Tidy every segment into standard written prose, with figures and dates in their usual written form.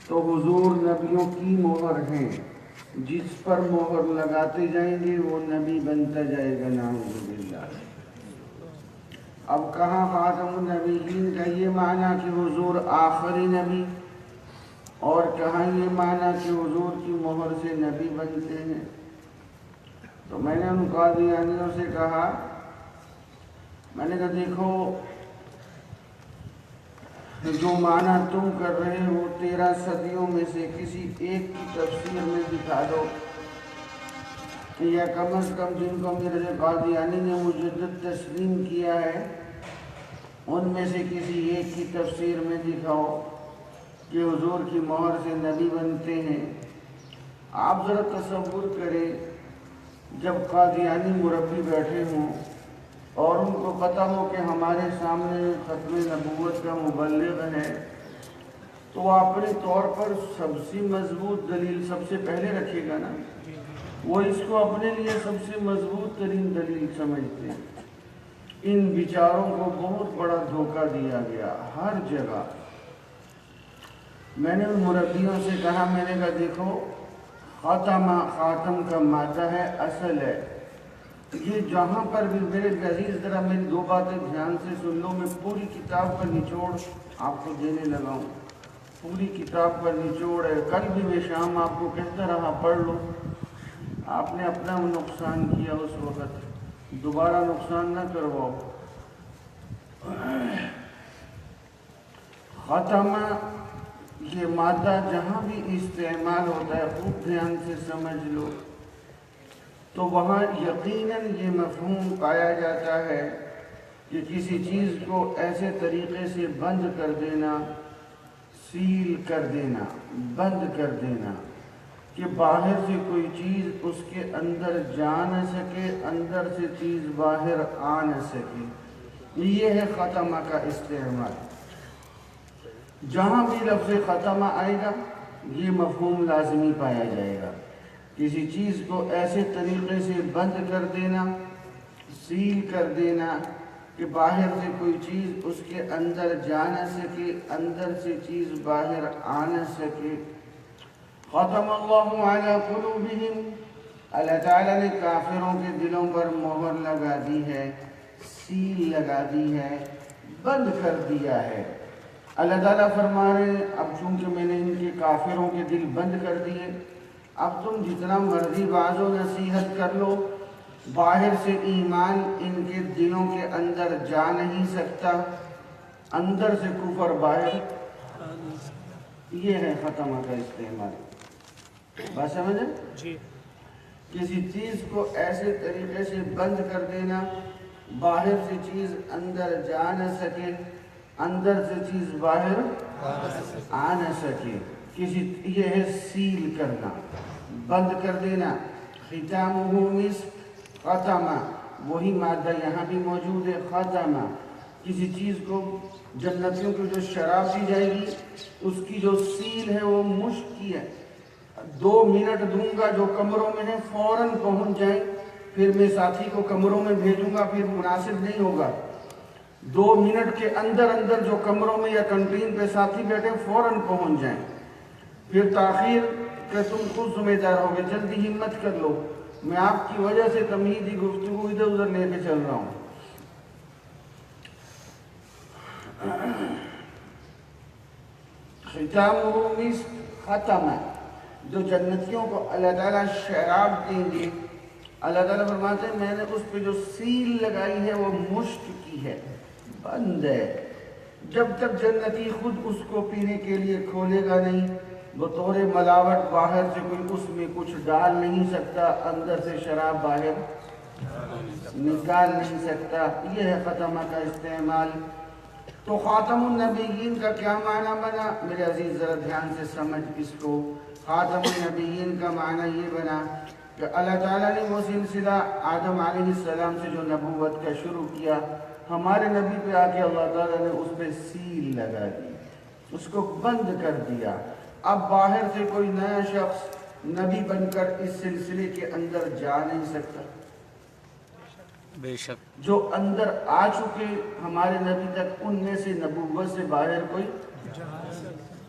تو حضور نبیوں کی مہر ہیں، جس پر مہر لگاتے جائیں گے وہ نبی بنتا جائے گا، نعوذ باللہ۔ اب کہاں خاتم النبیین کا یہ معنی کہ حضور آخری نبی، اور کہاں یہ معنی کہ حضور کی مہر سے نبی بنتے ہیں؟ تو میں نے ان قادیانیوں سے کہا، میں نے کہا دیکھو جو معنی تم کر رہے ہو 13 صدیوں میں سے کسی ایک کی تفسیر میں دکھا دو، یا کم از کم جن کو میرے قادیانی نے مجدد تسلیم کیا ہے ان میں سے کسی ایک کی تفسیر میں دکھاؤ کہ حضور کی مہر سے نبی بنتے ہیں۔ آپ ذرا تصور کریں، جب قادیانی مربی بیٹھے ہوں اور ان کو پتہ ہو کہ ہمارے سامنے ختم نبوت کا مبلغ ہے، تو وہ اپنے طور پر سب سے مضبوط دلیل سب سے پہلے رکھے گا نا، وہ اس کو اپنے لیے سب سے مضبوط ترین دلیل سمجھتے ہیں۔ ان بیچاروں کو بہت بڑا دھوکہ دیا گیا ہر جگہ۔ میں نے ان مربیوں سے کہا، میں نے کہا دیکھو خاتم کا مادہ ہے، اصل ہے، یہ جہاں پر بھی میرے عزیز ذرا میری دو باتیں دھیان سے سن لو، میں پوری کتاب کا نچوڑ آپ کو دینے لگا ہوں، پوری کتاب کا نچوڑ ہے، کل بھی میں شام آپ کو کہتا رہا پڑھ لو، آپ نے اپنا نقصان کیا اس وقت، دوبارہ نقصان نہ کرواؤ۔ خاتمہ یہ مادہ جہاں بھی استعمال ہوتا ہے خوب دھیان سے سمجھ لو، تو وہاں یقیناً یہ مفہوم پایا جاتا ہے کہ کسی چیز کو ایسے طریقے سے بند کر دینا، سیل کر دینا، بند کر دینا کہ باہر سے کوئی چیز اس کے اندر جا نہ سکے، اندر سے چیز باہر آ نہ سکے۔ یہ ہے خاتمہ کا استعمال۔ جہاں بھی لفظ خاتمہ آئے گا یہ مفہوم لازمی پایا جائے گا، کسی چیز کو ایسے طریقے سے بند کر دینا، سیل کر دینا کہ باہر سے کوئی چیز اس کے اندر جا نہ سکے، اندر سے چیز باہر آ نہ سکے۔ ختم اللہ علی قلوبہم، اللہ تعالیٰ نے کافروں کے دلوں پر مہر لگا دی ہے، سیل لگا دی ہے، بند کر دیا ہے۔ اللہ تعالیٰ فرما رہے ہیں اب چونکہ میں نے ان کے کافروں کے دل بند کر دیے، اب تم جتنا مرضی باز و نصیحت کر لو، باہر سے ایمان ان کے دلوں کے اندر جا نہیں سکتا، اندر سے کفر باہر۔ یہ ہے ختمہ کا استعمال، بات سمجھیں؟ جی، کسی چیز کو ایسے طریقے سے بند کر دینا باہر سے چیز اندر جا نہ سکے، اندر سے چیز باہر آ نہ سکے، یہ ہے سیل کرنا، بند کر دینا۔ ختامہ مسک، ختمہ وہی مادہ یہاں بھی موجود ہے، ختمہ کسی چیز کو، جنتیوں کو جو شراب دی جائے گی اس کی جو سیل ہے وہ مشک کی ہے، 2 منٹ دوں گا جو کمروں میں ہیں فوراً پہنچ جائیں، پھر میں ساتھی کو کمروں میں بھیجوں گا پھر مناسب نہیں ہوگا، 2 منٹ کے اندر اندر جو کمروں میں یا کنٹین پہ ساتھی بیٹھے فوراً پہنچ جائیں، پھر تاخیر کہ تم خود ذمہ دار ہوگے، جلدی ہمت کر لو، میں آپ کی وجہ سے تمہیدی گفتگو ادھر ادھر لے کے چل رہا ہوں۔ ختامہ مسک، ختمہ جو جنتیوں کو اللہ تعالیٰ شراب دیں گے، اللہ تعالیٰ فرماتے ہیں میں نے اس پہ جو سیل لگائی ہے وہ مشک کی ہے، بند ہے، جب تک جنتی خود اس کو پینے کے لیے کھولے گا نہیں، بطور ملاوٹ باہر سے کوئی اس میں کچھ ڈال نہیں سکتا، اندر سے شراب باہر نکال نہیں سکتا۔ یہ ہے ختمہ کا استعمال۔ تو خاتم النبیین کا کیا معنی بنا؟ میرے عزیز ذرا دھیان سے سمجھ اس کو۔ خاتم النبیین کا معنی یہ بنا کہ اللہ تعالیٰ نے وہ سلسلہ آدم علیہ السلام سے جو نبوت کا شروع کیا، ہمارے نبی پہ آ کے اللہ تعالیٰ نے اس پہ سیل لگا دی، اس کو بند کر دیا۔ اب باہر سے کوئی نیا شخص نبی بن کر اس سلسلے کے اندر جا نہیں سکتا۔ بے شک جو اندر آ چکے ہمارے نبی تک، ان میں سے نبوت سے باہر کوئی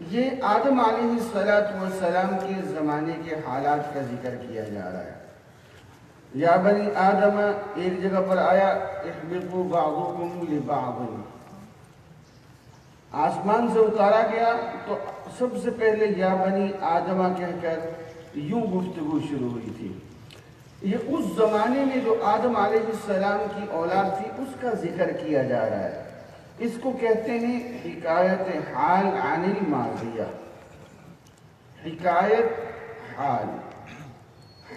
یہ آدم علیہ السلام کے زمانے کے حالات کا ذکر کیا جا رہا ہے. یا بنی آدم ایک جگہ پر آیا احبطوا بعضکم لبعض، آسمان سے اتارا گیا تو سب سے پہلے یا بنی آدمہ کہہ کر یوں گفتگو شروع ہوئی تھی. یہ اس زمانے میں جو آدم علیہ السلام کی اولاد تھی اس کا ذکر کیا جا رہا ہے. اس کو کہتے ہیں حکایت حال عن الماضیہ. حکایت حال،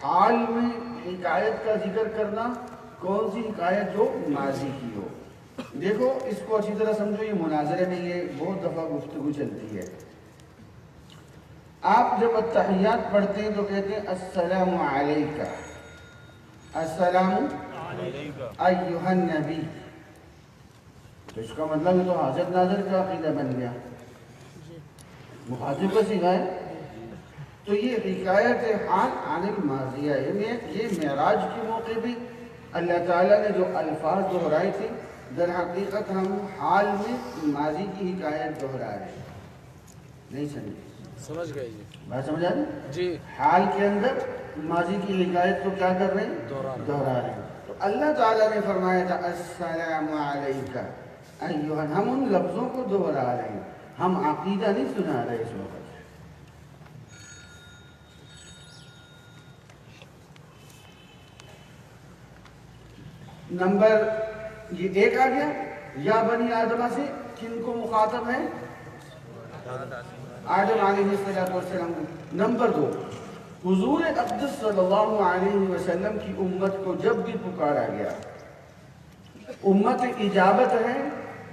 حال میں حکایت کا ذکر کرنا، کون سی حکایت؟ جو ماضی کی ہو. دیکھو اس کو اچھی طرح سمجھو، یہ مناظرے میں یہ بہت دفعہ گفتگو چلتی ہے. آپ جب التحیات پڑھتے ہیں تو کہتے ہیں السلام علیکہ، السلام ایہا النبی. تو اس کا مطلب یہ تو حاضر ناظر کا عقیدہ بن گیا، مخاطب کا سیکھا ہے. تو یہ حکایت حال عن الماضیہ، یہ معراج کے موقع بھی اللہ تعالیٰ نے جو الفاظ دہرائے تھے، در حقیقت ہم حال میں ماضی کی حکایت دہرا رہے ہیں. نہیں سمجھ گئے جی؟ بات سمجھا نہیں جی. حال کے اندر ماضی کی حکایت کو کیا کر رہے ہیں؟ دہرا رہے ہیں. تو اللہ تعالیٰ نے فرمایا تھا السلام علیکہ ایہا، ہم ان لفظوں کو دہرا رہے ہیں، ہم عقیدہ نہیں سنا رہے اس وقت. نمبر یہ ایک آ گیا. یا بنی آدمہ سے کن کو مخاطب ہے؟ آدم علیہ السلام. نمبر دو، حضور اقدس صلی اللہ علیہ وسلم کی امت کو جب بھی پکارا گیا، امت اجابت ہے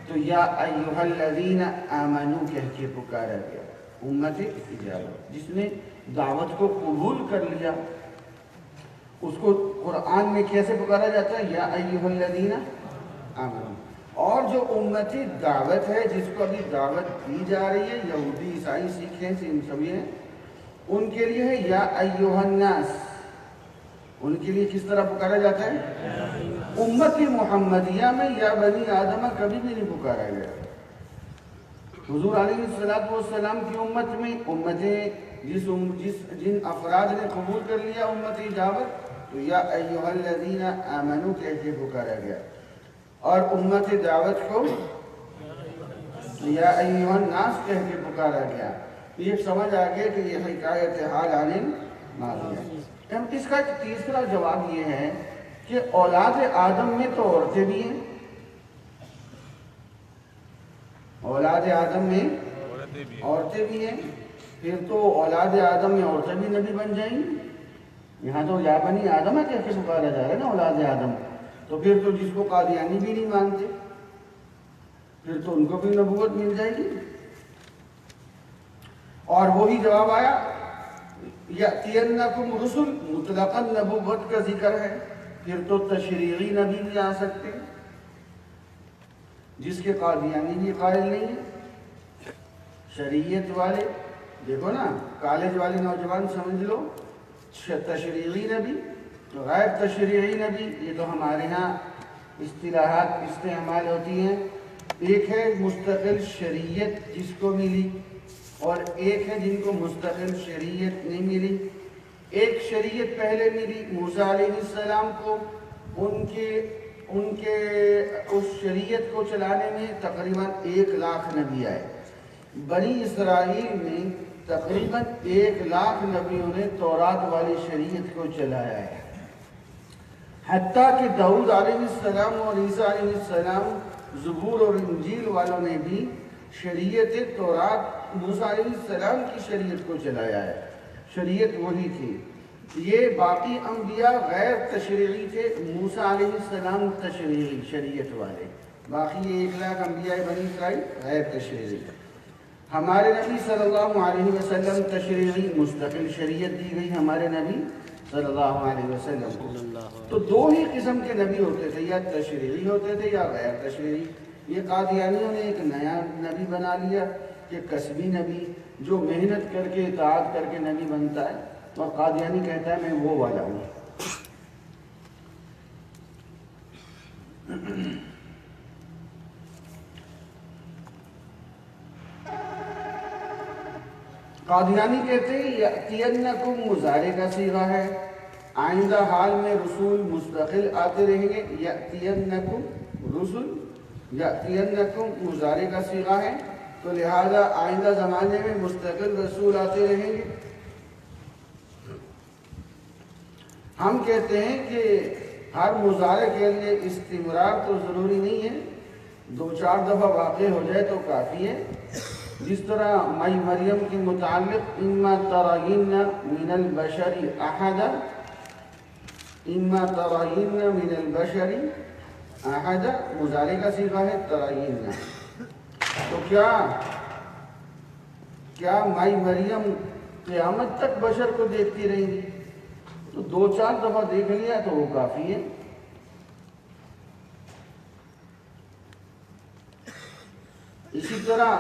تو یا ایہا الذین آمنوا کہہ کے پکارا گیا. امت اجابت، جس نے دعوت کو قبول کر لیا اس کو قرآن میں کیسے پکارا جاتا ہے؟ یا ایہا الذین آمنوا. اور جو امتی دعوت ہے، جس کو ابھی دعوت دی جا رہی ہے، یہودی عیسائی سکھ ہیں سبھی ہیں، ان کے لیے ہے یا ایہا الناس. ان کے لیے کس طرح پکارا جاتا ہے؟ امت محمدیہ میں یا بنی آدمہ کبھی بھی نہیں پکارا گیا. حضور علیہ السلام کی امت میں، امتیں جن افراد نے قبول کر لیا امت اجابت، تو یا ایہا الذین آمنوا کہہ کے پکارا گیا. اور امت دعوت کو یا ایہا الناس کہہ کے پکارا گیا. یہ سمجھ آگئے کہ یہ حکایت حال عن الماضیہ. اس کا ایک تیسرا جواب یہ ہے کہ اولاد آدم میں تو عورتیں بھی ہیں. اولاد آدم میں عورتیں بھی ہیں، پھر تو اولاد آدم میں عورتیں بھی نبی بن جائیں گی. یہاں تو یا بنی آدم ہے کیسے پکارا جا رہا ہے نا اولاد آدم. تو پھر تو جس کو قادیانی بھی نہیں مانتے پھر تو ان کو بھی نبوت مل جائے گی. اور وہی جواب آیا یأتینکم رسل، مطلقاً نبوت کا ذکر ہے، پھر تو تشریعی نبی بھی آ سکتے ہیں جس کے قادیانی بھی قائل نہیں ہے. شریعت والے دیکھو نا، کالج والے نوجوان سمجھ لو، تشریعی نبی، غیر تشریعی نبی، یہ تو ہمارے ہاں اصطلاحات استعمال ہوتی ہیں. ایک ہے مستقل شریعت جس کو ملی، اور ایک ہے جن کو مستقل شریعت نہیں ملی. ایک شریعت پہلے ملی موسیٰ علیہ السلام کو، ان کے اس شریعت کو چلانے میں تقریباً 1,00,000 نبی آئے. بنی اسرائیل میں تقریباً 1,00,000 نبیوں نے تورات والی شریعت کو چلایا ہے. حتیٰ کہ داؤد علیہ السلام اور عیسیٰ علیہ السلام، زبور اور انجیل والوں نے بھی شریعت تورات موسیٰ علیہ السلام کی شریعت کو چلایا ہے. شریعت وہی تھی. یہ باقی انبیاء غیر تشریعی تھے، موسیٰ علیہ السلام تشریعی شریعت والے، باقی 1,00,000 انبیاء بنی اسرائیل غیر تشریعی. ہمارے نبی صلی اللہ علیہ وسلم تشریعی مستقل شریعت دی گئی ہمارے نبی صلی اللہ علیہ وسلم کو. تو دو ہی قسم کے نبی ہوتے تھے، یا تشریعی ہوتے تھے یا غیر تشریعی. یہ قادیانیوں نے ایک نیا نبی بنا لیا کہ قصبی نبی، جو محنت کر کے اطاعت کر کے نبی بنتا ہے، اور قادیانی کہتا ہے میں وہ والا ہوں. قادیانی کہتے ہیں یأتینکم مضارع کا صیغہ ہے، آئندہ حال میں رسول مستقل آتے رہیں گے. یأتینکم رسول، یأتینکم مضارع کا صیغہ ہے، تو لہذا آئندہ زمانے میں مستقل رسول آتے رہیں گے. ہم کہتے ہیں کہ ہر مضارع کے لیے استمرار تو ضروری نہیں ہے، 2-4 دفعہ واقع ہو جائے تو کافی ہے. جس طرح مائی مریم کے متعلق اما ترین من البشر احدا، اما ترین من البشر احدا مضارع کا صیغہ ہے ترین. تو کیا مائی مریم قیامت تک بشر کو دیکھتی رہیں گی؟ تو 2-4 دفعہ دیکھ لیا تو وہ کافی ہے. اسی طرح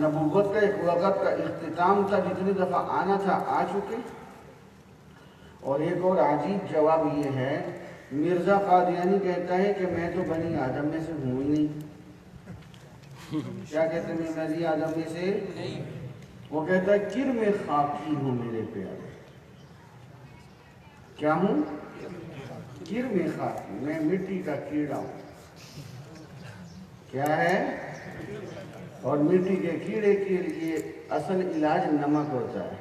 نبوت کا ایک وقت کا اختتام تھا، جتنی دفعہ آنا تھا آ چکے. اور ایک اور عجیب جواب یہ ہے، مرزا قادیانی کہتا ہے کہ میں تو بنی آدم میں سے ہوں ہی نہیں. کیا کہتے ہیں؟ میں بنی آدم میں سے نہیں. وہ کہتا ہے کرم خاکی ہوں میرے پیارے. کیا ہوں؟ کرم خاکی، میں مٹی کا کیڑا ہوں. کیا ہے؟ اور مٹی کے کیڑے کے لیے اصل علاج نمک ہوتا ہے،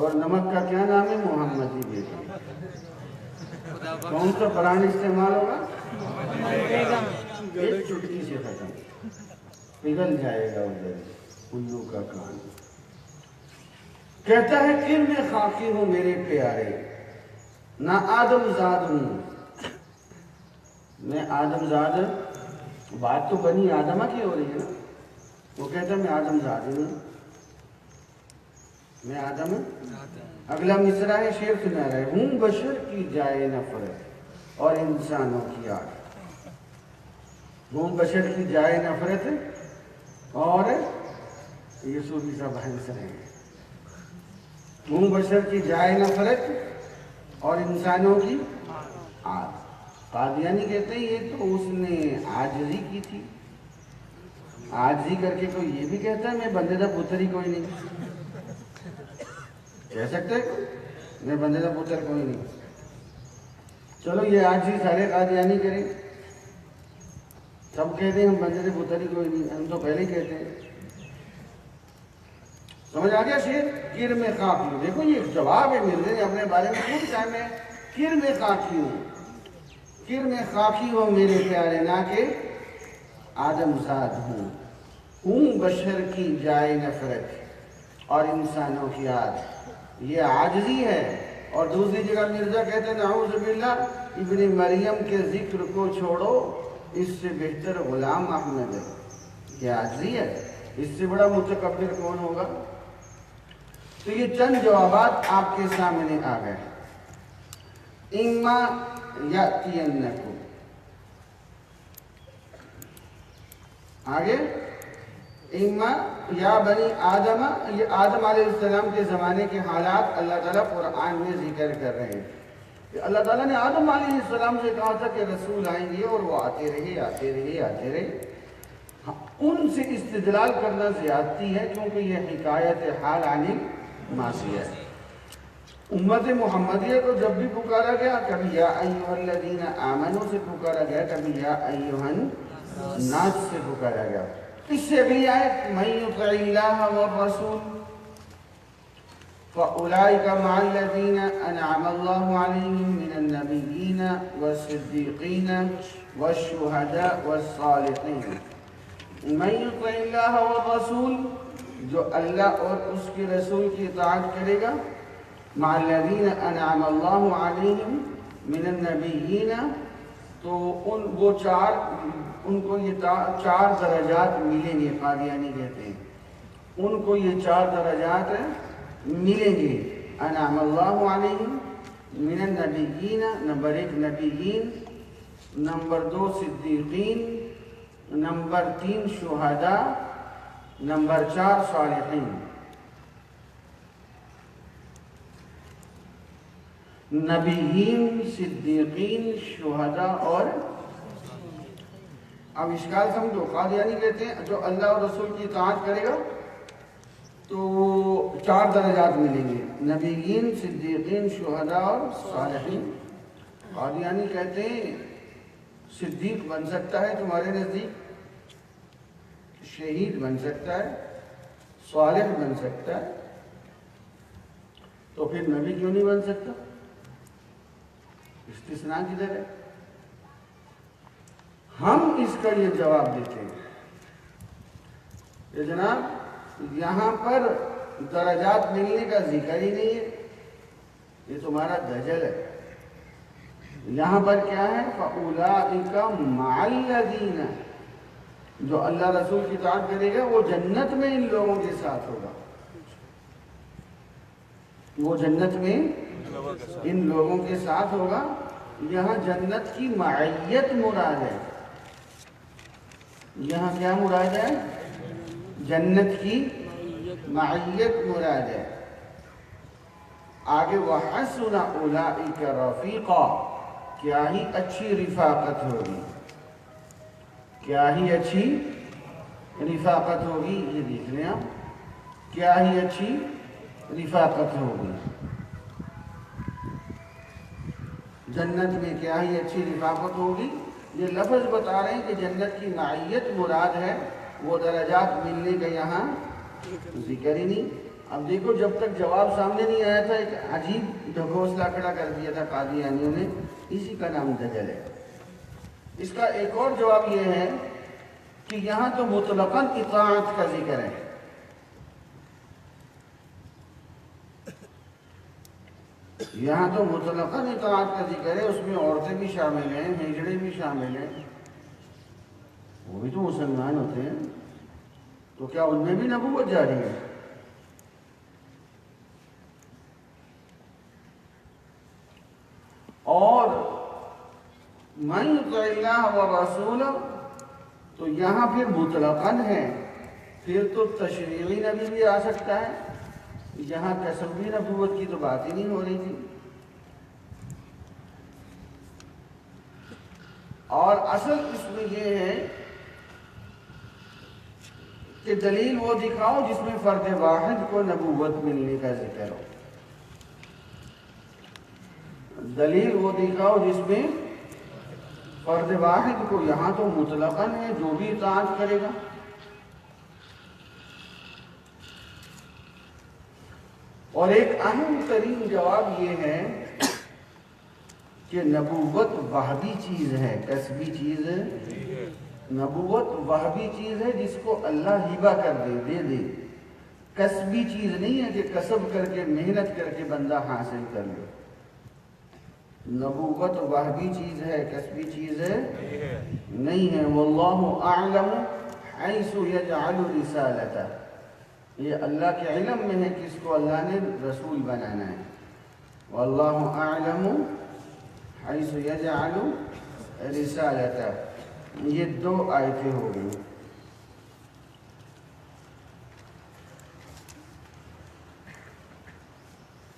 اور نمک کا کیا نام ہے؟ محمدی بیگم. کون سا قرآن استعمال ہوگا؟ ایک چٹکی سے ختم، پگھل جائے گا ادھر الو کا کان. کہتا ہے کہ میں خاکی ہوں میرے پیارے، نہ آدم زاد ہوں. میں آدم زاد، بات تو بنی آدمہ کی ہو رہی ہے نا. وہ کہتا ہے میں آدم زاد ہوں، میں آدم ہوں. اگلا مصرع ہے، شعر سنا رہے ہوں بشر کی جائے نفرت اور انسانوں کی آگ. ہوں بشر کی جائے نفرت، اور یہ صوفی صاحب ہنس رہے ہیں. ہوں بشر کی جائے نفرت اور انسانوں کی آگ. قادیانی کہتے ہیں یہ تو اس نے عاجزی کی تھی. عاجزی کر کے کوئی یہ بھی کہتا ہے میں بندے دا پتر ہی کوئی نہیں. کہہ سکتے ہیں میں بندے دا پتر کوئی نہیں. چلو یہ عاجزی سارے قادیانی کریں، سب کہتے ہیں ہم بندے دے پتر ہی کوئی نہیں. ہم تو پہلے ہی کہتے ہیں. سمجھ آ گیا شعر؟ کرم خاکی ہوں. دیکھو یہ جواب ہے مرزا نے اپنے بارے میں خود کہا میں کرم خاکی ہوں. کرم خاکی ہو میرے پیارے، نہ کہ آدم زاد ہوں. ہوں بشر کی جائے نفرت اور انسانوں کی آگ. یہ عاجزی ہے. اور دوسری جگہ مرزا کہتے ہیں نعوذ باللہ ابن مریم کے ذکر کو چھوڑو، اس سے بہتر غلام احمد ہے. یہ عاجزی ہے. اس سے بڑا متکبر کون ہوگا؟ تو یہ چند جوابات آپ کے سامنے آ گئے. اما یاتینکم، آگے اما یا بنی آدم، یہ آدم علیہ السلام کے زمانے کے حالات اللہ تعالیٰ قرآن میں ذکر کر رہے ہیں. کہ اللہ تعالیٰ نے آدم علیہ السلام سے کہا تھا کہ رسول آئیں گے، اور وہ آتے رہے آتے رہے آتے رہے. ان سے استدلال کرنا زیادتی ہے، کیونکہ یہ حکایت حال عن الماضی ہے. امت محمدیہ کو جب بھی پکارا گیا، کبھی یا ایھا الذین آمنوا سے پکارا گیا، کبھی یا ایھا الناس سے پکارا گیا. اس سے اگلی آیت من یطع اللہ والرسول فاولئک مع الذین انعم اللہ علیہم من النبیین والصدیقین والشہداء والصالحین. من یطع اللہ والرسول، جو اللہ اور اس کے رسول کی اطاعت کرے گا، مع الذین انعم اللہ علیہم من النبیین، تو وہ ان کو یہ 4 درجات ملیں گے. قادیانی کہتے ہیں ان کو یہ 4 درجات ملیں گے. انعم اللہ علیہم من النبیین، نمبر 1 نبیین، نمبر 2 صدیقین، نمبر 3 شہداء، نمبر 4 صالحین. نبیین، صدیقین، شہداء اور اب اشکال سمجھو. قادیانی کہتے ہیں جو اللہ اور رسول کی اطاعت کرے گا تو 4 درجات ملیں گے، نبیین، صدیقین، شہداء اور صالحین۔ قادیانی کہتے ہیں صدیق بن سکتا ہے تمہارے نزدیک، شہید بن سکتا ہے، صالح بن سکتا ہے، تو پھر نبی کیوں نہیں بن سکتا؟ استثناء کدھر ہے؟ ہم اس کا یہ جواب دیتے ہیں کہ جناب یہاں پر درجات ملنے کا ذکر ہی نہیں ہے، یہ تمہارا دجل ہے۔ یہاں پر کیا ہے؟ فَأُولَٰئِكَ مَعَ الَّذِينَ، جو اللہ رسول کی اطاعت کرے گا وہ جنت میں ان لوگوں کے ساتھ ہوگا، وہ جنت میں ان لوگوں کے ساتھ ہوگا۔ یہاں جنت کی معیت مراد ہے، یہاں کیا مراد ہے؟ جنت کی معیت مراد ہے۔ آگے وَحَسُنَ أُولَٰئِكَ رَفِيقًا، کیا ہی اچھی رفاقت ہوگی، کیا ہی اچھی رفاقت ہوگی، یہ دیکھ لیں آپ، کیا ہی اچھی رفاقت ہوگی، جنت میں کیا ہی اچھی رفاقت ہوگی۔ یہ لفظ بتا رہے ہیں کہ جنت کی معیت مراد ہے، وہ درجات ملنے کا یہاں ذکر ہی نہیں۔ اب دیکھو جب تک جواب سامنے نہیں آیا تھا ایک عجیب ڈھگوسلہ کھڑا کر دیا تھا قادیانیوں نے، اسی کا نام دجل ہے۔ اس کا ایک اور جواب یہ ہے کہ یہاں تو مطلقاً اطاعت کا ذکر ہے، یہاں تو مطلقاً اطاعت کا ذکر ہے، اس میں عورتیں بھی شامل ہیں، ہجڑے بھی شامل ہیں، وہ بھی تو مسلمان ہوتے ہیں، تو کیا ان میں بھی نبوت جاری ہے؟ اور مَن یُطِعِ اللَّهَ وَرَسُولَهُ، تو یہاں پھر مطلقاً ہے، پھر تو تشریعی نبی بھی آ سکتا ہے، یہاں کسبی نبوت کی تو بات ہی نہیں ہو رہی تھی۔ اور اصل اس میں یہ ہے کہ دلیل وہ دکھاؤ جس میں فرد واحد کو نبوت ملنے کا ذکر ہو، دلیل وہ دکھاؤ جس میں فرد واحد کو، یہاں تو مطلقاً ہے جو بھی اطاعت کرے گا۔ اور ایک اہم ترین جواب یہ ہے کہ نبوت وہبی چیز ہے، کسبی چیز ہے۔ نبوت وہبی چیز ہے جس کو اللہ ہبہ کر دے دے، کسبی چیز نہیں ہے کہ کسب کر کے محنت کر کے بندہ حاصل کر لے۔ نبوت وہبی چیز ہے، کسبی چیز ہے نہیں ہے۔ واللہ اعلم حیث یجعل رسالتہ، یہ اللہ کے علم میں ہے کہ اس کو اللہ نے رسول بنانا ہے۔ واللہ اعلم حیث یجعل رسالتہ، یہ 2 آیتیں ہو گئی۔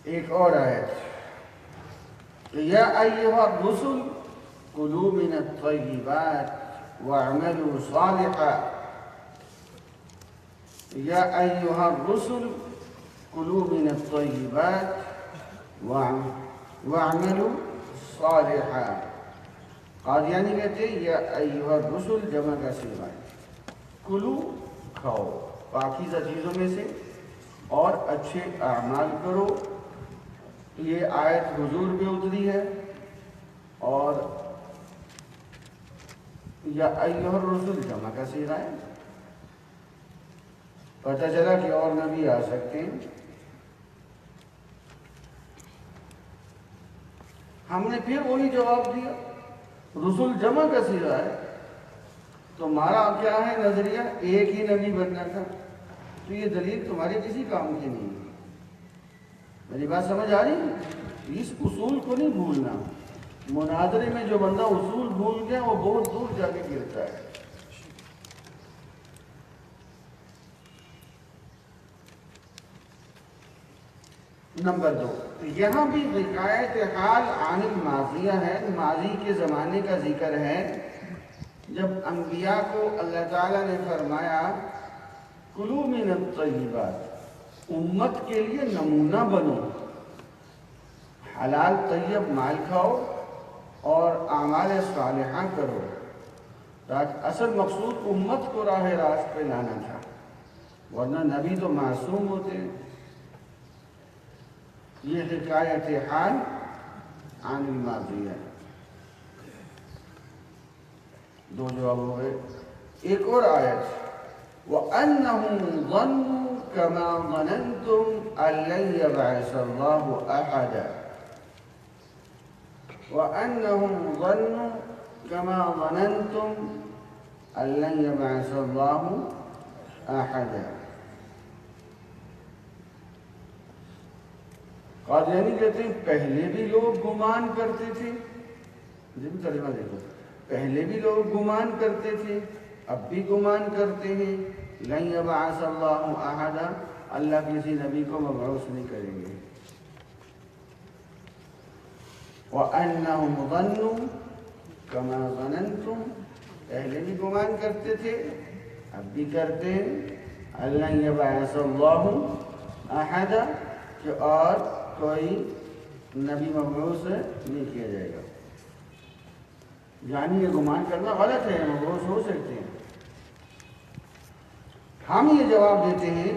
ایک اور آیت، یا ایھا الرسل کلوا من الطیبات واعملوا صالحا، یا ایھا الرسل کلوا من الطیبات واعملوا صالحا۔ قادیانی کہتے ہیں یا ایھا الرسل جمع کا صیغہ ہے، کلو کھاؤ پاکیزہ چیزوں میں سے اور اچھے اعمال کرو۔ یہ آیت حضور پہ اتری ہے، اور یا ایھا الرسل جمع کا صیغہ ہے، پتہ چلا کہ اور نبی آ سکتے ہیں۔ ہم نے پھر وہی جواب دیا، رسول جمع کا صیغہ ہے، تمہارا کیا ہے نظریہ؟ ایک ہی نبی بننا تھا، تو یہ دلیل تمہارے کسی کام کی نہیں ہے۔ میری بات سمجھ آ رہی ہے؟ اس اصول کو نہیں بھولنا، مناظرے میں جو بندہ اصول بھول گیا وہ بہت دور جا کے گرتا ہے۔ نمبر 2، یہاں بھی حکایت حال عن الماضیہ ہے، ماضی کے زمانے کا ذکر ہے، جب انبیاء کو اللہ تعالیٰ نے فرمایا کلوا من الطیبات، امت کے لیے نمونہ بنو، حلال طیب مال کھاؤ اور اعمال صالحہ کرو، تاکہ اصل مقصود امت کو راہ راست پہ لانا تھا، ورنہ نبی تو معصوم ہوتے ہیں۔ یہ حکایت حال عن الماضیہ، دو جواب ہو گئے۔ ایک اور آیت، وَأَنَّهُمْ ظَنُّوا كَمَا ظَنَنْتُمْ أَن لَّن يَبْعَثَ اللَّهُ أَحَدًا، وَأَنَّهُمْ ظَنُّوا كَمَا ظَنَنْتُمْ أَن لَّن يَبْعَثَ اللَّهُ أَحَدًا۔ قادیانی کہتے ہیں پہلے بھی لوگ گمان کرتے تھے، مجھے بھی ترجمہ دیکھو، پہلے بھی لوگ گمان کرتے تھے، اب بھی گمان کرتے ہیں، لن یبعث اللہ احدا، اللہ کسی نبی کو مبعوث نہیں کریں گے۔ وَأَنَّهُمْ ظَنُّوا كَمَا ظَنَنْتُمْ، پہلے بھی گمان کرتے تھے اب بھی کرتے ہیں، لن یبعث اللہ احدا، کہ اور کوئی نبی مبعوث نہیں کیا جائے گا۔ یعنی یہ گمان کرنا غلط ہے، مبعوث ہو سکتے ہیں۔ ہم یہ جواب دیتے ہیں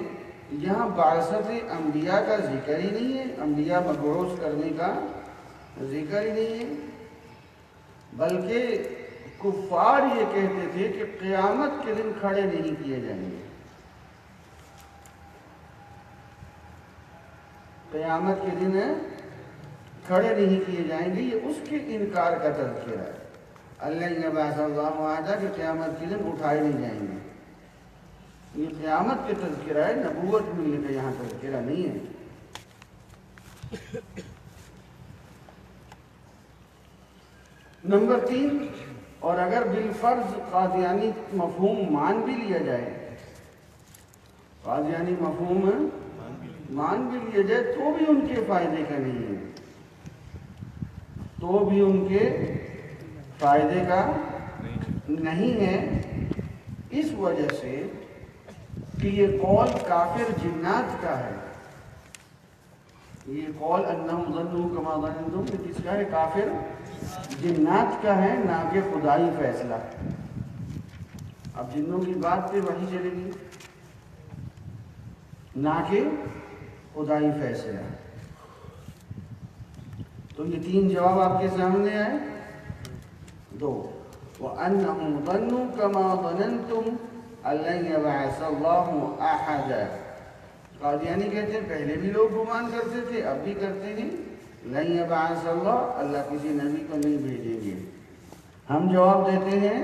یہاں بعثت انبیاء کا ذکر ہی نہیں ہے، انبیاء مبعوث کرنے کا ذکر ہی نہیں ہے، بلکہ کفار یہ کہتے تھے کہ قیامت کے دن کھڑے نہیں کیے جائیں گے، قیامت کے دن کھڑے نہیں کیے جائیں گے، یہ اس کے انکار کا تذکرہ ہے۔ اللہ یبعث اللہ احدا، کہ قیامت کے دن اٹھائے نہیں جائیں گے، یہ قیامت کے تذکرہ ہے، نبوت ملنے کا یہاں تذکرہ نہیں ہے۔ نمبر 3، اور اگر بالفرض قادیانی مفہوم مان بھی لیا جائے، قادیانی مفہوم مان بھی لیا جائے تو بھی ان کے فائدے کا نہیں ہے، تو بھی ان کے فائدے کا نہیں ہے، اس وجہ سے کہ یہ قول کافر جنات کا ہے، یہ قول انہم ظنوا کما ظننتم، یہ کس کا ہے؟ کافر جنات کا ہے، نہ کہ خدائی فیصلہ۔ اب جنوں کی بات پہ وحی چلے گی، نہ کہ خدائی فیصلہ۔ تو یہ 3 جواب آپ کے سامنے آئے۔ 2، وَأَنَّهُمْ ظَنُّوا كَمَا ظَنَنْتُمْ أَن لَّن يَبْعَثَ اللَّهُ أَحَدًا، قادیانی کہتے ہیں پہلے بھی لوگ گمان کرتے تھے اب بھی کرتے ہیں، لن یبعث اللہ، اللہ کسی نبی کو نہیں بھیجیں گے۔ ہم جواب دیتے ہیں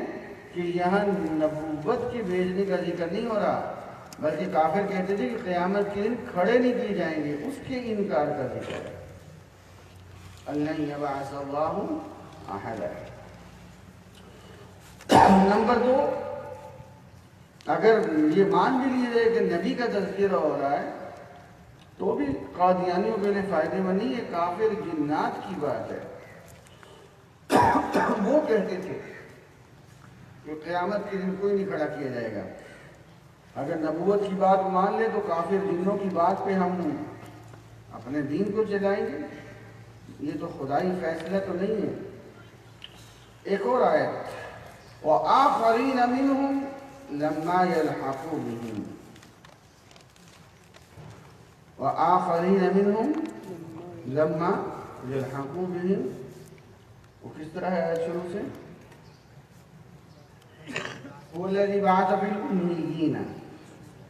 کہ یہاں نبوت کے بھیجنے کا ذکر نہیں ہو رہا، بلکہ کافر کہتے تھے کہ قیامت کے دن کھڑے نہیں کیے جائیں گے، اس کے انکار کا ذکر ہے۔ لن یبعث اللہ احدا۔ نمبر 2، اگر یہ مان بھی لیے جائے کہ نبی کا تذکرہ ہو رہا ہے تو بھی قادیانیوں کے لیے فائدے مند نہیں، یہ کافر جنات کی بات ہے۔ وہ کہتے تھے کہ قیامت کے دن کوئی نہیں کھڑا کیا جائے گا، اگر نبوت کی بات مان لے تو کافر جنوں کی بات پہ ہم اپنے دین کو چلائیں گے، یہ تو خدائی فیصلہ تو نہیں ہے۔ ایک اور آیت، وَآخَرِينَ مِنْهُمْ لَمَّا يَلْحَقُوا بِهِمْ، وَآخَرِينَ مِنْهُمْ لَمَّا يَلْحَقُوا بِهِمْ، وہ کس طرح ہے آیت شروع سے؟ هُوَ الَّذِي بَعَثَ فِي الْأُمِّيِّينَ،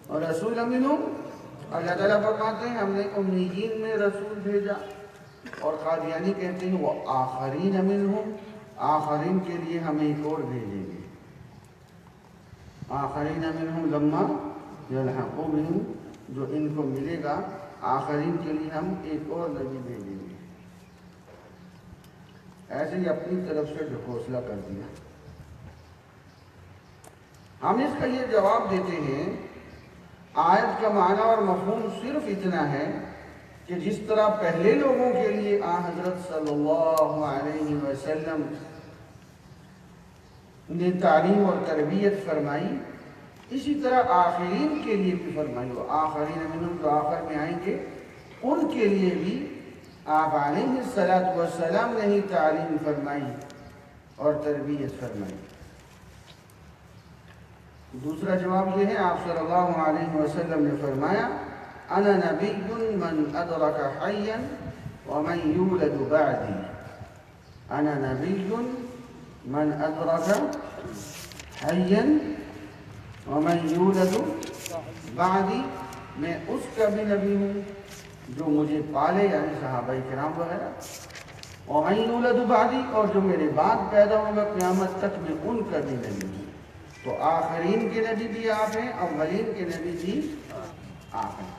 اور رسول منہم، اللہ تعالیٰ فرماتے ہیں ہم نے امیین میں رسول بھیجا، اور قادیانی کہتے ہیں وہ آخرین منہم، آخرین کے لیے ہم ایک اور بھیجیں گے، آخرین منہم لما یلحقوا بہم، جو ان کو ملے گا آخرین کے لیے ہم ایک اور نبی بھیجیں گے۔ ایسے ہی اپنی طرف سے ڈھکوسلا کر دیا۔ ہم اس کا یہ جواب دیتے ہیں آیت کا معنی اور مفہوم صرف اتنا ہے کہ جس طرح پہلے لوگوں کے لیے حضرت صلی اللہ علیہ وسلم نے تعلیم اور تربیت فرمائی، اسی طرح آخرین کے لیے بھی فرمائی، وہ آخرین منہم جو آخر میں آئیں گے ان کے لیے بھی آپ علیہ السلام نے ہی تعلیم فرمائی اور تربیت فرمائی۔ دوسرا جواب یہ ہے، آپ صلی اللہ علیہ وسلم نے فرمایا انا نبی من ادرک حیا ومن یولد بعدی، انا نبی من ادرک حیا ومن یولد بعدی، میں اس کا بھی نبی ہوں جو مجھے پالے، یعنی صحابہ کرام وغیرہ، ومن یولد بعدی، اور جو میرے بعد پیدا ہوگا قیامت تک میں ان کا بھی نبی ہوں۔ تو آخرین کے نبی بھی آپ ہیں، اولین کے نبی بھی آپ ہیں۔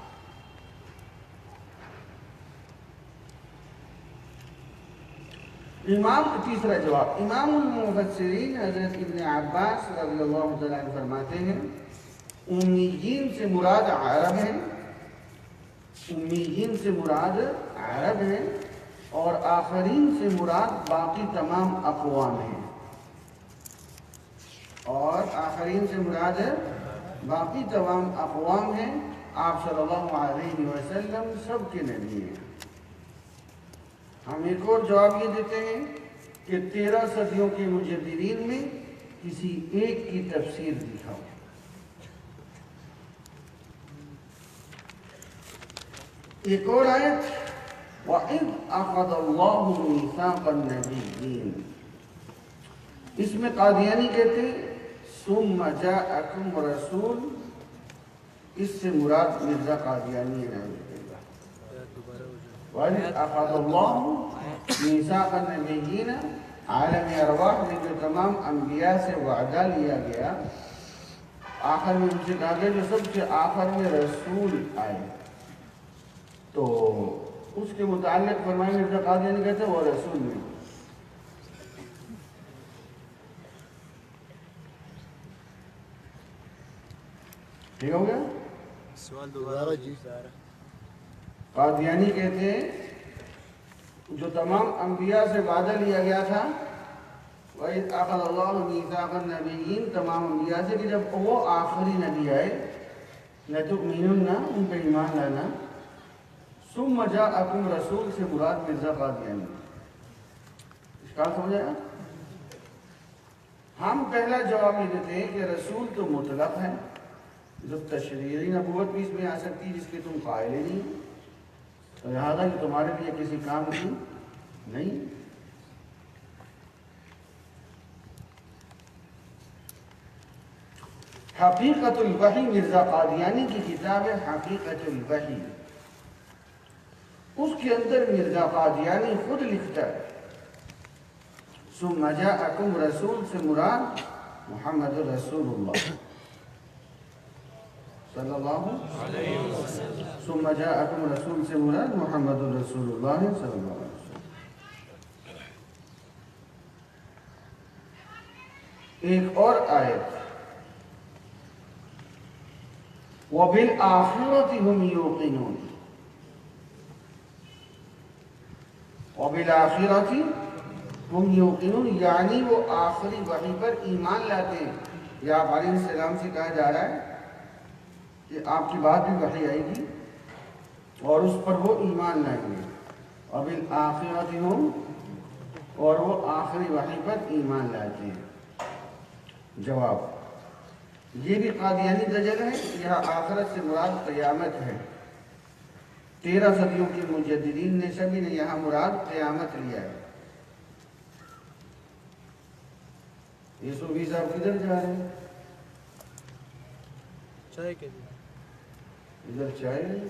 تیسرا جواب، امام المفسرین حضرت ابن عباس رضی اللہ تعالیٰ عنہ فرماتے ہیں امیین سے مراد عرب ہیں، امیین سے مراد عرب ہیں، اور آخرین سے مراد باقی تمام اقوام ہیں، اور آخرین سے مراد باقی تمام اقوام ہیں۔ آپ صلی اللہ علیہ وسلم سب کے نبی ہیں۔ ہم ایک اور جواب یہ دیتے ہیں کہ 13 صدیوں کے مجددین میں کسی ایک کی تفسیر دکھاؤ۔ ایک اور آیت، وَإِذْ أَخَذَ اللَّهُ مِيثَاقَ النَّبِيِّينَ، اس میں قادیانی کہتے ہیں ثُمَّ جَاءَكُمْ رَسُولٌ، اس سے مراد مرزا قادیانی ہے۔ وَإِذْ أَخَذَ اللَّهُ مِيثَاقَ النَّبِيِّينَ، عالم ارواح میں جو تمام انبیاء سے وعدہ لیا گیا، آخر میں ان سے کہا گیا جو سب سے آخر میں رسول آئے، تو اس کے متعلق فرمائے مرزا قادیانی کہتے ہیں وہ رسول نہیں۔ ٹھیک ہو گیا؟ سوال دوبارہ جی۔ قادیانی کہتے ہیں جو تمام انبیاء سے وعدہ لیا گیا تھا، وَإِذْ أَخَذَ اللَّهُ مِيثَاقَ النَّبِيِّينَ، تمام انبیاء سے کہ جب وہ آخری نبی آئے لَتُؤْمِنُنَّ، ان پہ ایمان لانا، ثُمَّ جَاءَكُمْ رسول سے مراد مرزا قادیانی۔ اشکال سمجھ آیا؟ ہم پہلا جواب یہ دیتے ہیں کہ رسول تو مطلق ہے، جو تشریعی نبوت بھی اس میں آ سکتی جس کے تم قائل ہی نہیں، لہذا کہ تمہارے لیے کسی کام کی نہیں۔ حقیقت الوحی، مرزا قادیانی کی کتاب ہے حقیقت الوحی، اس کے اندر مرزا قادیانی خود لکھتا ہے ثم جاءکم رسول سے مراد محمد رسول اللہ صلی اللہ علیہ وسلم، ثم جاءکم رسول سے مراد محمد رسول اللہ صلی اللہ علیہ وسلم۔ ایک اور آیت، وَبِالْآخِرَةِ هُمْ يُوقِنُونَ، وَبِالْآخِرَةِ هُمْ يُوقِنُونَ، یعنی وہ آخری وحی پر ایمان لاتے ہیں۔ یہ آپ علیہ السلام سے کہا جا رہا ہے کہ آپ کی بات بھی وحی آئے گی اور اس پر وہ ایمان لائیں گے، وَبِالْآخِرَةِ هُمْ، اور وہ آخری وحی پر ایمان لاتے ہیں۔ جواب، یہ بھی قادیانی دجل ہے، یہاں آخرت سے مراد قیامت ہے۔ 13 صدیوں کے مجددین نے سبھی نے یہاں مراد قیامت لیا ہے۔ یہ صوفی صاحب کدھر جا رہے ہیں؟ چائے کے لیے ادھر چائے نہیں؟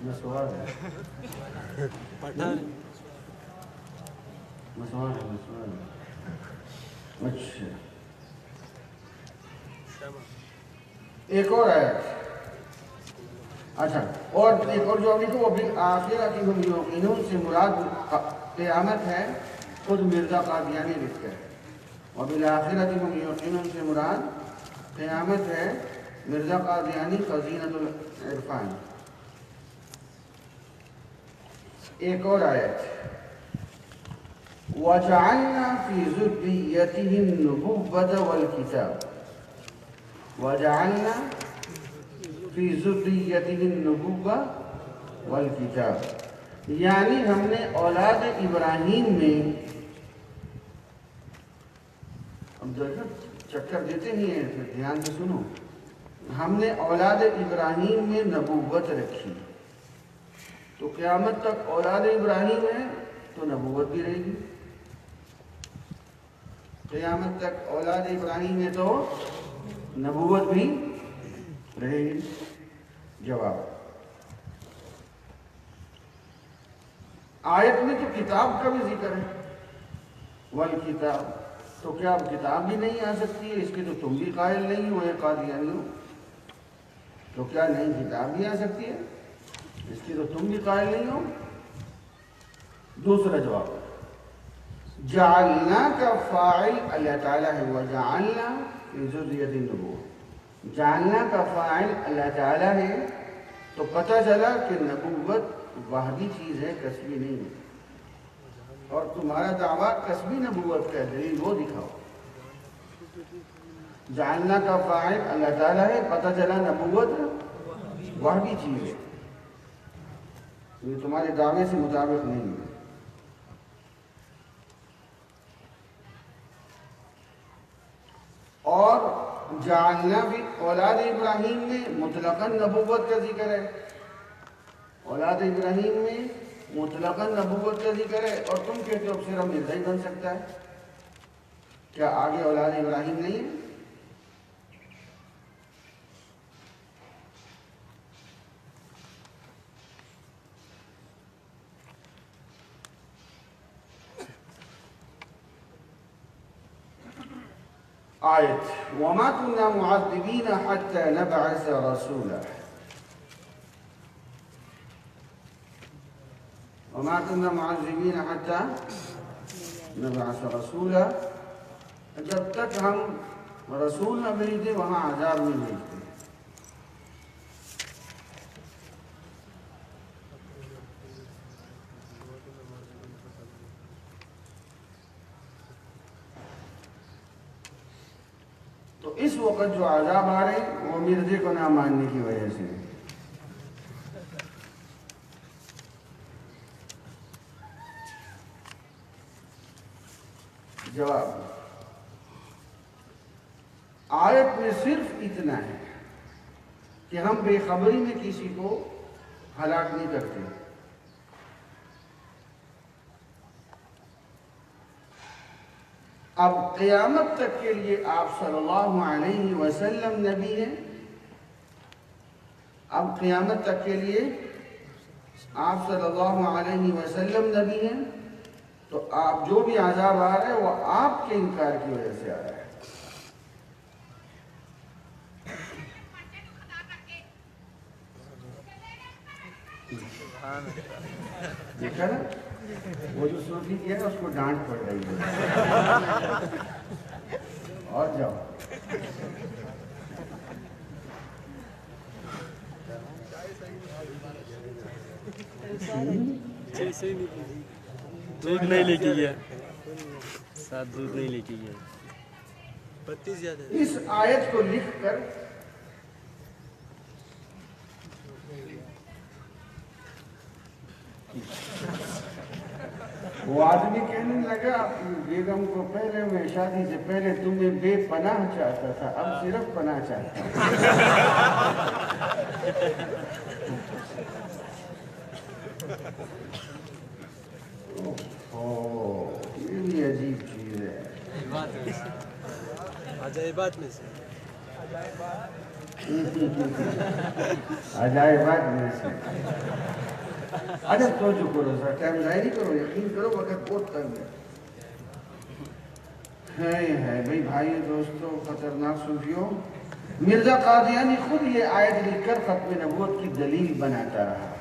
مسوار ہے، پٹھان مسوار ہے، مسوار ہے۔ اچھا، ایک اور آیت، اچھا، اور ایک اور جو لکھو، وَبِالْآخِرَةِ هُمْ يُوقِنُونَ سے مراد قیامت ہے، خود مرزا قادیانی لکھتا ہے۔ وَبِالْآخِرَةِ هُمْ يُوقِنُونَ سے مراد قیامت ہے، مرزا قادیانی خزینۃ العرفان۔ ایک اور آیت، وَجَعَلْنَا فِي ذُرِّيَّتِهِ النُّبُوَّةَ وَالْكِتَابَ وَجَعَلْنَا فِي ذُرِّيَّتِهِ النُّبُوَّةَ وَالْكِتَابَ، یعنی ہم نے اولاد ابراہیم میں، اب دیکھو چکر دیتے ہی ہیں، پھر دھیان سے سنو، ہم نے اولاد ابراہیم میں نبوت رکھی، تو قیامت تک اولاد ابراہیم ہے تو نبوت بھی رہے گی، قیامت تک اولاد ابراہیم ہے تو نبوت بھی رہے گی۔ جواب، آیت میں تو کتاب کا بھی ذکر ہے، والکتاب، تو کیا اب کتاب بھی نہیں آ سکتی ہے؟ اس کے تو تم بھی قائل نہیں ہو قادیانیوں، تو کیا نئی کتاب بھی آ سکتی ہے؟ اس کی تو تم بھی قائل نہیں ہو۔ دوسرا جواب، جعلنا کا فاعل اللہ تعالیٰ ہے، وجعلنا فی ذریۃ النبوۃ، جعلنا کا فاعل اللہ تعالیٰ ہے، تو پتہ چلا کہ نبوت وحدی چیز ہے، کسبی نہیں ہے، اور تمہارا دعویٰ کسبی نبوت کا دلیل وہ دکھاؤ۔ جعلنا کا فاعل اللہ تعالیٰ ہے، پتہ چلا نبوت وحدی چیز ہے، یہ تمہارے دعوے سے مطابق نہیں ہے۔ اور جعلنا بھی اولاد ابراہیم میں مطلقاً نبوت کا ذکر ہے، اولاد ابراہیم میں مطلقاً نبوت کا ذکر ہے، اور تم کہتے ہو صرف مرزا ہی بن سکتا ہے، کیا آگے اولاد ابراہیم نہیں ہے؟ آیت وَمَا كُنَّا مُعَذِّبِينَ حَتَّى نَبْعَثَ رَسُولًا، وَمَا كُنَّا مُعَذِّبِينَ حَتَّى نَبْعَثَ رَسُولًا، جب تک ہم رسول نہ بھیجتے وہاں عذاب نہیں بھیجتے۔ تو اس وقت جو عذاب آ رہے ہیں وہ مرزے کو نہ ماننے کی وجہ سے، جواب، آیت میں صرف اتنا ہے کہ ہم بے خبری میں کسی کو ہلاک نہیں کرتے، اب قیامت تک کے لیے آپ صلی اللہ علیہ وسلم نبی ہیں، اب قیامت تک کے لیے آپ صلی اللہ علیہ وسلم نبی ہیں، تو آپ جو بھی عذاب آ رہا ہے وہ آپ کے انکار کی وجہ سے آ رہا ہے۔ دیکھا نا، وہ جو صوفی کیا نا اس کو ڈانٹ پڑ رہی ہے، اور جاؤ۔ دودھ نہیں لے کے گیا، ساتھ دودھ نہیں لے کے گیا۔ پتی زیادہ ہے۔ اس آیت کو لکھ کر وہ آدمی کہنے لگا اپنی بیگم کو، پہلے میں شادی سے پہلے تمہیں بے پناہ چاہتا تھا، اب صرف پناہ چاہتا ہوں۔ یہ بھی عجیب چیز ہے، عجائبات میں سے، عجائبات میں سے۔ اچھا توجہ کرو سر، ٹائم ضائع نہیں کرو، یقین کرو وقت بہت تنگ ہے بھائی، بھائی دوستوں، خطرناک صوفیوں، مرزا قادیانی خود یہ آیت لکھ کر ختم نبوت کی دلیل بناتا رہا،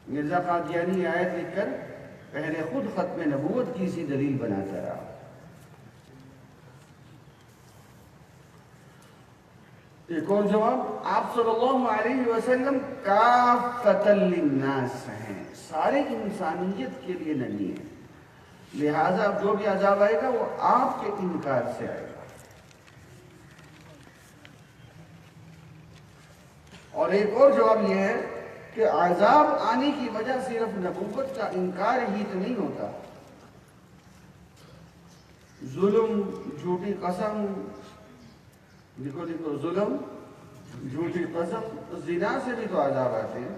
مرزا قادیانی یہ آیت لکھ کر پہلے خود ختم نبوت کی اسی دلیل بناتا رہا۔ ایک اور جواب، آپ صلی اللہ علیہ وسلم کافۃ للناس ہیں، سارے انسانیت کے لیے نبی ہیں، لہذا اب جو بھی عذاب آئے گا وہ آپ کے انکار سے آئے گا۔ اور ایک اور جواب یہ ہے کہ عذاب آنے کی وجہ صرف نبوت کا انکار ہی تو نہیں ہوتا، ظلم، جھوٹی قسم، دیکھو ظلم، جھوٹی قسم، زنا سے بھی تو عذاب آتے ہیں۔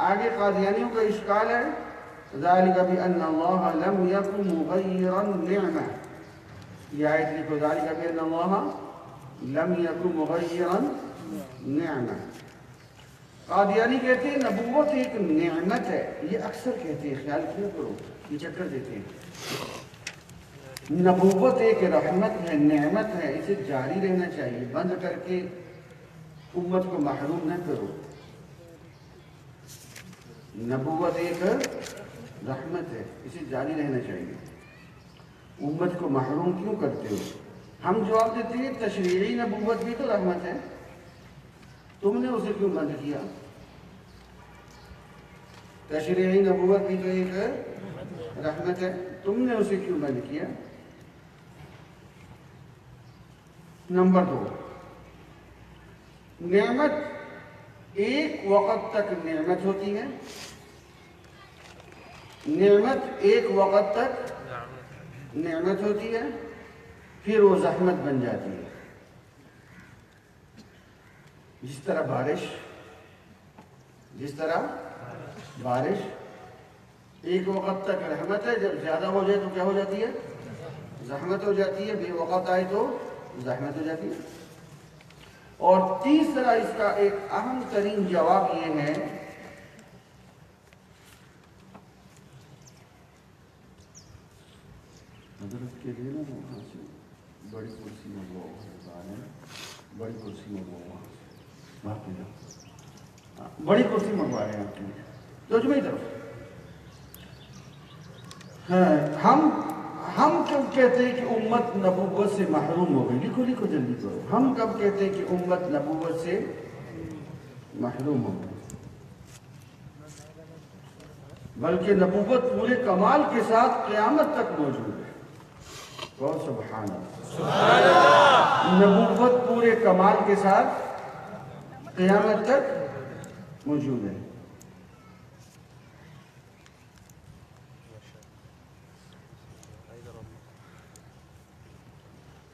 آگے قادیانیوں کا اشکال ہے، ذالک بأن اللہ لم یکن مغیرا نعمہ، یہ آیت لکھو، ذالک بأن اللہ لم یکن مغیرا نعمہ۔ قادیانی کہتے ہیں نبوت ایک نعمت ہے، یہ اکثر کہتے ہیں، خیال کیوں کرو، یہ چکر دیتے ہیں، نبوت ایک رحمت ہے، نعمت ہے، اسے جاری رہنا چاہیے، بند کر کے امت کو محروم نہ کرو۔ نبوت ایک رحمت ہے، اسے جاری رہنا چاہیے، امت کو محروم کیوں کرتے ہو؟ ہم جواب دیتے ہیں تشریعی نبوت بھی تو رحمت ہے، تم نے اسے کیوں بند کیا؟ تشریعی نبوت بھی تو ایک رحمت ہے، تم نے اسے کیوں بند کیا؟ نمبر 2، نعمت ایک وقت تک نعمت ہوتی ہے، نعمت ایک وقت تک نعمت ہوتی ہے، پھر وہ زحمت بن جاتی ہے، جس طرح بارش ایک وقت تک رحمت ہے، جب زیادہ ہو جائے تو کیا ہو جاتی ہے؟ زحمت ہو جاتی ہے، بے وقت آئے تو زحمت ہو جاتی ہے۔ اور تیسرا اس کا ایک اہم ترین جواب یہ ہے حضرت کے لیے نا وہاں سے بڑی کرسی منگواؤ، بڑی کرسی منگواؤ، وہاں پہ جاؤ، بڑی کرسی منگوا رہے ہیں آپ کے لیے، تو جمعی طرف۔ ہم کب کہتے ہیں کہ امت نبوت سے محروم ہو گئی؟ لکھو جلدی کرو، ہم کب کہتے ہیں کہ امت نبوت سے محروم ہو گئی؟ بلکہ نبوت پورے کمال کے ساتھ قیامت تک موجود ہے۔ اور سبحان اللہ، نبوت پورے کمال کے ساتھ قیامت تک موجود ہے۔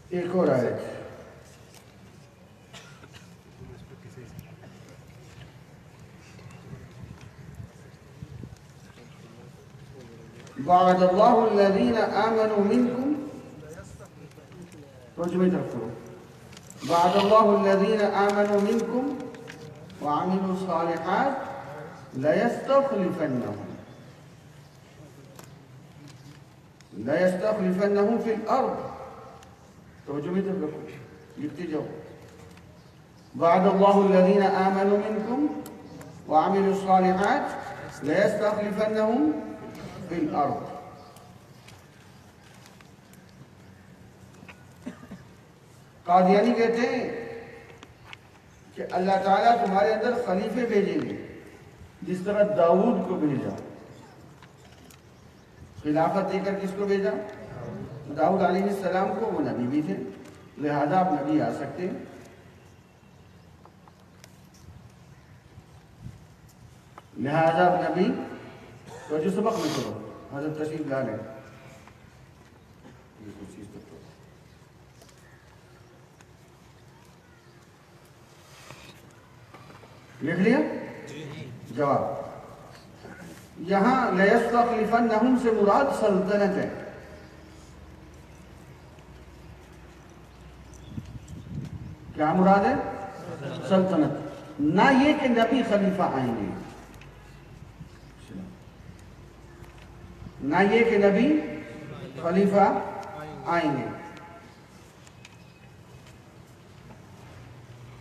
ایک اور آیت، وعد اللہ الذین آمنوا منکم، ترجمہ طرف کرو، وعد اللہ الذین آمنوا منکم وعملوا الصالحات ليستخلفنهم في الأرض، توجہ طرف رکھو، لکھتے جاؤ، وعد اللہ الذین آمنوا منکم وعملوا الصالحات ليستخلفنهم في الأرض۔ قادیانی کہتے ہیں کہ اللہ تعالیٰ تمہارے اندر خلیفے بھیجیں گے، جس طرح داؤد کو بھیجا، خلافت دے کر کس کو بھیجا؟ داؤد علیہ السلام کو، وہ نبی بھی تھے، لہذا آپ نبی آ سکتے ہیں۔ لہذا آپ نبی، تو جو سبق میں کرو، حضرت تشریف لا لیں، لکھ لیا جواب۔ یہاں لَيَسْتَخْلِفَنَّهُمْ سے مراد سلطنت ہے، کیا مراد ہے؟ سلطنت، نہ یہ کہ نبی خلیفہ آئیں گے، نہ یہ کہ نبی خلیفہ آئیں گے۔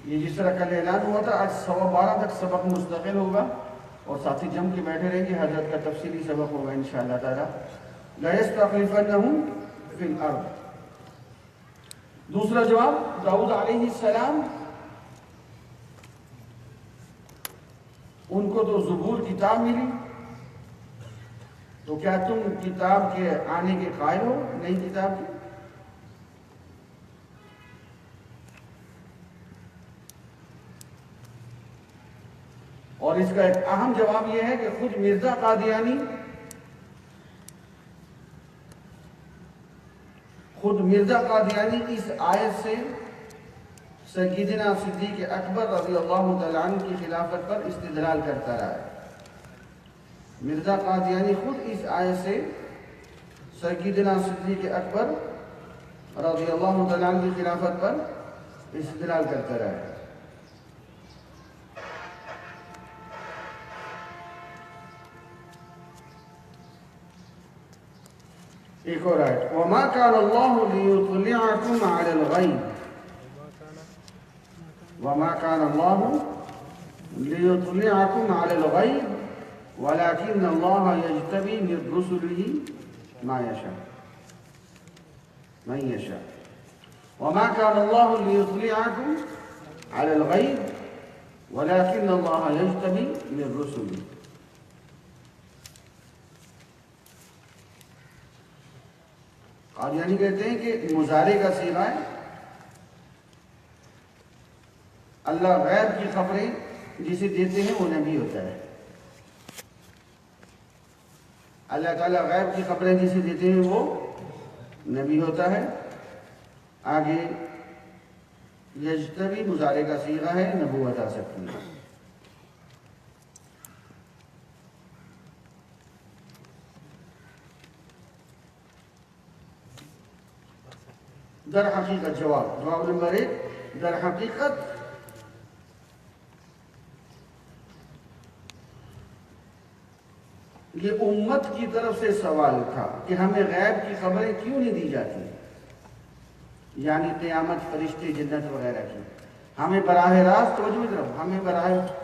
یہ جس طرح کل اعلان ہوا تھا، آج 12:15 تک سبق مستقل ہوگا، اور ساتھی جم کے بیٹھے رہیں گے، حضرت کا تفصیلی سبق ہوگا انشاءاللہ تعالی. لَيَسْتَخْلِفَنَّهُمْ فِي الْأَرْضِ. دوسرا جواب داؤد علیہ السلام، ان کو تو زبور کتاب ملی، تو کیا تم کتاب کے آنے کے قائل ہو؟ نئی کتاب کی. اور اس کا ایک اہم جواب یہ ہے کہ خود مرزا قادیانی اس آیت سے سیدنا صدیق اکبر رضی اللہ تعالیٰ عنہ کی خلافت پر استدلال کرتا رہا ہے. مرزا قادیانی خود اس آیت سے سیدنا صدیق اکبر رضی اللہ تعالیٰ عنہ کی خلافت پر استدلال کرتا رہا ہے. ایک اور آیت، وَمَا كَانَ اللَّهُ لِيُطْلِعَكُمْ عَلَى الْغَيْبِ وَمَا كَانَ اللَّهُ لِيُطْلِعَكُمْ عَلَى الْغَيْبِ وَلَكِنَّ اللَّهَ يَجْتَبِي مِن رُّسُلِهِ مَا يَشَاءُ مَن يَشَاءُ. وَمَا كَانَ اللَّهُ لِيُطْلِعَكُمْ عَلَى الْغَيْبِ وَلَكِنَّ اللَّهَ يَجْتَبِي مِن رُّسُلِهِ. قادیانی کہتے ہیں کہ مضارع کا صیغہ ہے، اللہ غیب کی خبریں جسے دیتے ہیں وہ نبی ہوتا ہے. اللہ تعالیٰ غیب کی خبریں جسے دیتے ہیں وہ نبی ہوتا ہے. آگے یجتبی مضارع کا صیغہ ہے، نبوت آ سکتی ہے. در حقیقت جواب نمبر 1، در حقیقت یہ امت کی طرف سے سوال تھا کہ ہمیں غیب کی خبریں کیوں نہیں دی جاتی، یعنی قیامت، فرشتے، جنت وغیرہ کی. ہمیں براہ راست توجہ طرف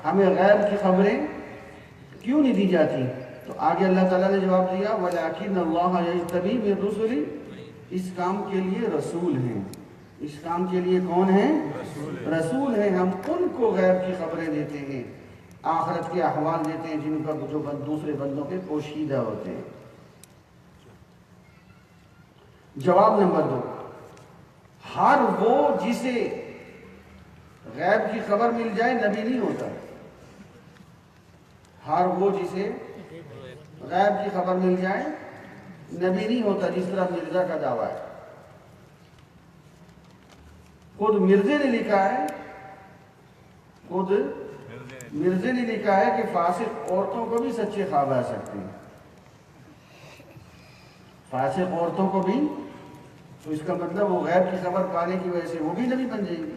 ہمیں غیب کی خبریں کیوں نہیں دی جاتی. تو آگے اللہ تعالیٰ نے جواب دیا، وَلَكِنَّ اللَّهَ يَجْتَبِي مِن رُّسُلِهِ. اس کام کے لیے رسول ہیں. اس کام کے لیے کون ہیں؟ رسول ہیں. ہم ان کو غیب کی خبریں دیتے ہیں، آخرت کے احوال دیتے ہیں جن پر جو دوسرے بندوں کے پوشیدہ ہوتے ہیں. جواب نمبر 2، ہر وہ جسے غیب کی خبر مل جائے نبی نہیں ہوتا. ہر وہ جسے غیب کی خبر مل جائے نبی نہیں ہوتا، جس طرح مرزا کا دعویٰ ہے. خود مرزے نے لکھا ہے کہ فاسق عورتوں کو بھی سچے خواب آ سکتے ہیں. فاسق عورتوں کو بھی، تو اس کا مطلب وہ غیب کی خبر پانے کی وجہ سے وہ بھی نبی بن جائے گی.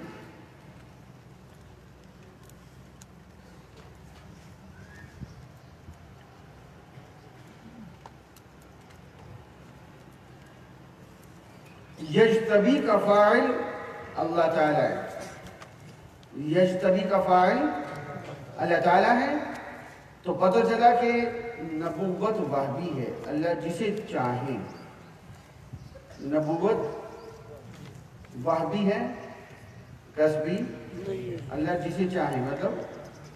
یجتبی کا فاعل اللہ تعالیٰ ہے. یجتبی کا فاعل اللہ تعالیٰ ہے. تو پتہ چلا کہ نبوت وحبی ہے، اللہ جسے چاہے. نبوت وحبی ہے، کسبی اللہ جسے چاہے، مطلب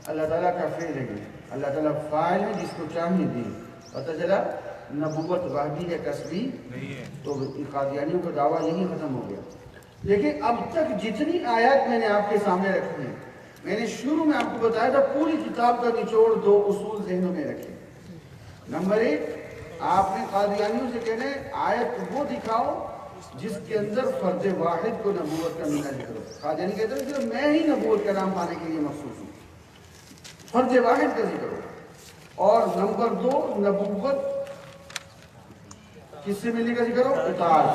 اللہ تعالیٰ کا فعل ہے، اللہ تعالیٰ فاعل ہے جس کو چاہے دے. پتہ چلا نبوت وحبی ہے، کسبی نہیں ہے. تو قادیانیوں کا دعویٰ یہی ختم ہو گیا. لیکن اب تک جتنی آیات میں نے آپ کے سامنے رکھی ہیں، میں نے شروع میں آپ کو بتایا تھا پوری کتاب کا نچوڑ 2 اصول ذہنوں میں رکھے. نمبر 1، آپ نے قادیانیوں سے کہنا ہے آیت وہ دکھاؤ جس کے اندر فرد واحد کو نبوت کا ملنا ذکر ہو. قادیانی کہتے ہیں کہ میں ہی نبوت کا نام پانے کے لیے مخصوص ہوں، فرد واحد کا ذکر ہو. اور نمبر 2، نبوت کس سے ملنے کا ذکر ہو؟ اطاعت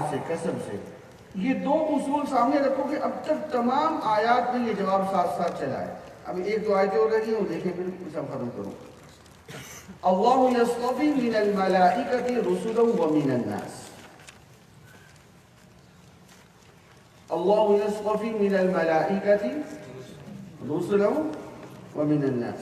سے، قسم سے. یہ 2 اصول سامنے رکھو کہ اب تک تمام آیات میں یہ جواب ساتھ ساتھ چلا ہے. اب 1-2 آیتیں اور رہی ہیں، وہ دیکھیں پھر کچھ ہم ختم کروں. اللہ یصطفی من الملائکۃ رسلا ومن الناس. اللہ یصطفی من الملائکۃ رسلا ومن الناس.